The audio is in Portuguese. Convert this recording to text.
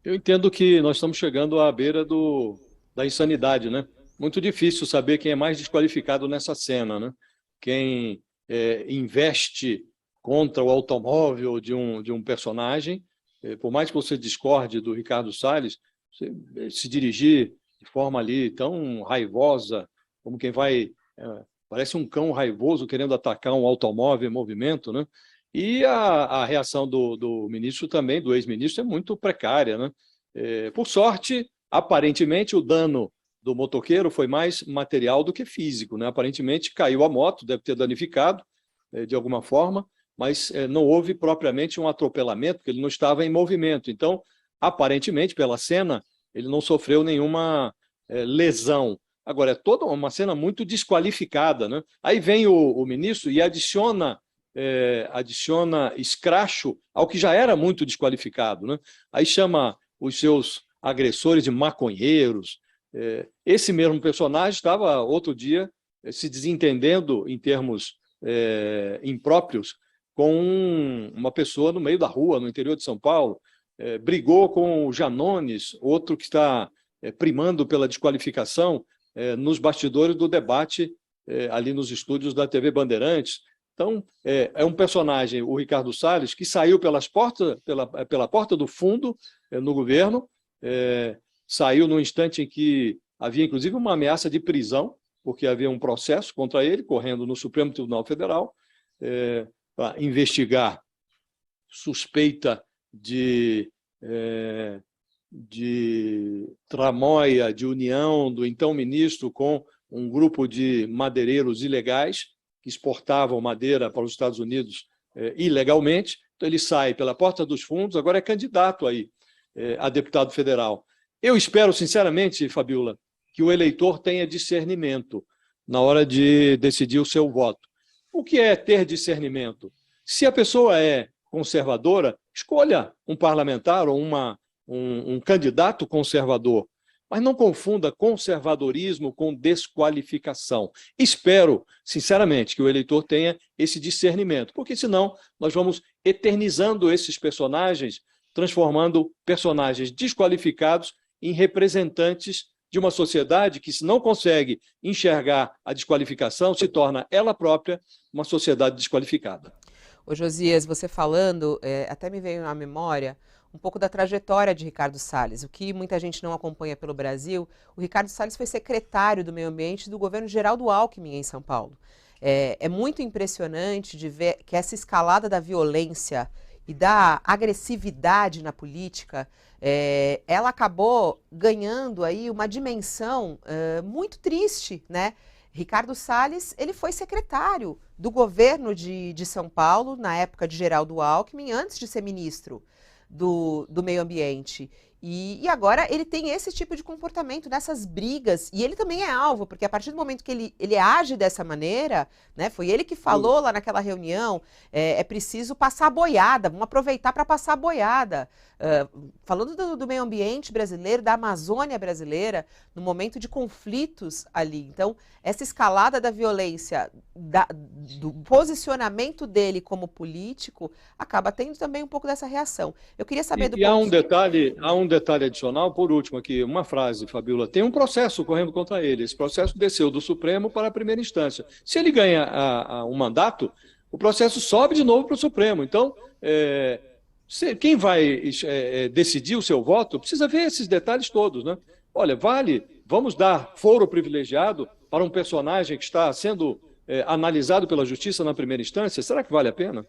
Eu entendo que nós estamos chegando à beira da insanidade, né? Muito difícil saber quem é mais desqualificado nessa cena, né? Quem investe contra o automóvel de um personagem, por mais que você discorde do Ricardo Salles, você se dirigir de forma ali tão raivosa, como quem vai, parece um cão raivoso querendo atacar um automóvel em movimento, né? E a reação do ministro também, do ex-ministro, é muito precária, né? Por sorte, aparentemente, o dano do motoqueiro foi mais material do que físico, né? Aparentemente, caiu a moto, deve ter danificado de alguma forma, mas não houve propriamente um atropelamento, porque ele não estava em movimento. Então, aparentemente, pela cena, ele não sofreu nenhuma lesão. Agora, é toda uma cena muito desqualificada, né? Aí vem o ministro e adiciona escracho ao que já era muito desqualificado, né? Aí chama os seus agressores de maconheiros. Esse mesmo personagem estava outro dia se desentendendo em termos impróprios com uma pessoa no meio da rua, no interior de São Paulo, brigou com o Janones, outro que está primando pela desqualificação nos bastidores do debate ali nos estúdios da TV Bandeirantes. Então, é um personagem, o Ricardo Salles, que saiu pela porta do fundo no governo, saiu no instante em que havia, inclusive, uma ameaça de prisão, porque havia um processo contra ele, correndo no Supremo Tribunal Federal, para investigar suspeita de tramóia, de união do então ministro com um grupo de madeireiros ilegais que exportavam madeira para os Estados Unidos ilegalmente. Então, ele sai pela porta dos fundos, agora é candidato aí a deputado federal. Eu espero, sinceramente, Fabiola, que o eleitor tenha discernimento na hora de decidir o seu voto. O que é ter discernimento? Se a pessoa é conservadora, escolha um parlamentar ou um candidato conservador, mas não confunda conservadorismo com desqualificação. Espero, sinceramente, que o eleitor tenha esse discernimento, porque senão nós vamos eternizando esses personagens, transformando personagens desqualificados em representantes de uma sociedade que, se não consegue enxergar a desqualificação, se torna ela própria uma sociedade desqualificada. Ô Josias, você falando, até me veio à memória um pouco da trajetória de Ricardo Salles. O que muita gente não acompanha pelo Brasil, o Ricardo Salles foi secretário do Meio Ambiente do governo Geraldo Alckmin em São Paulo. É muito impressionante de ver que essa escalada da violência e da agressividade na política, ela acabou ganhando aí uma dimensão muito triste, né? Ricardo Salles, ele foi secretário do governo de São Paulo, na época de Geraldo Alckmin, antes de ser ministro do Meio Ambiente. E agora ele tem esse tipo de comportamento nessas brigas. E ele também é alvo, porque a partir do momento que ele age dessa maneira, né, foi ele que falou lá naquela reunião, é preciso passar a boiada, vamos aproveitar para passar a boiada. Falando do meio ambiente brasileiro, da Amazônia brasileira, no momento de conflitos ali. Então, essa escalada da violência, do posicionamento dele como político, acaba tendo também um pouco dessa reação. Eu queria saber do E há ponto. um detalhe adicional, por último, aqui, uma frase, Fabiola. Tem um processo correndo contra ele. Esse processo desceu do Supremo para a primeira instância. Se ele ganha um mandato, o processo sobe de novo para o Supremo. Então, quem vai decidir o seu voto precisa ver esses detalhes todos, né? Olha, vamos dar foro privilegiado para um personagem que está sendo analisado pela justiça na primeira instância? Será que vale a pena?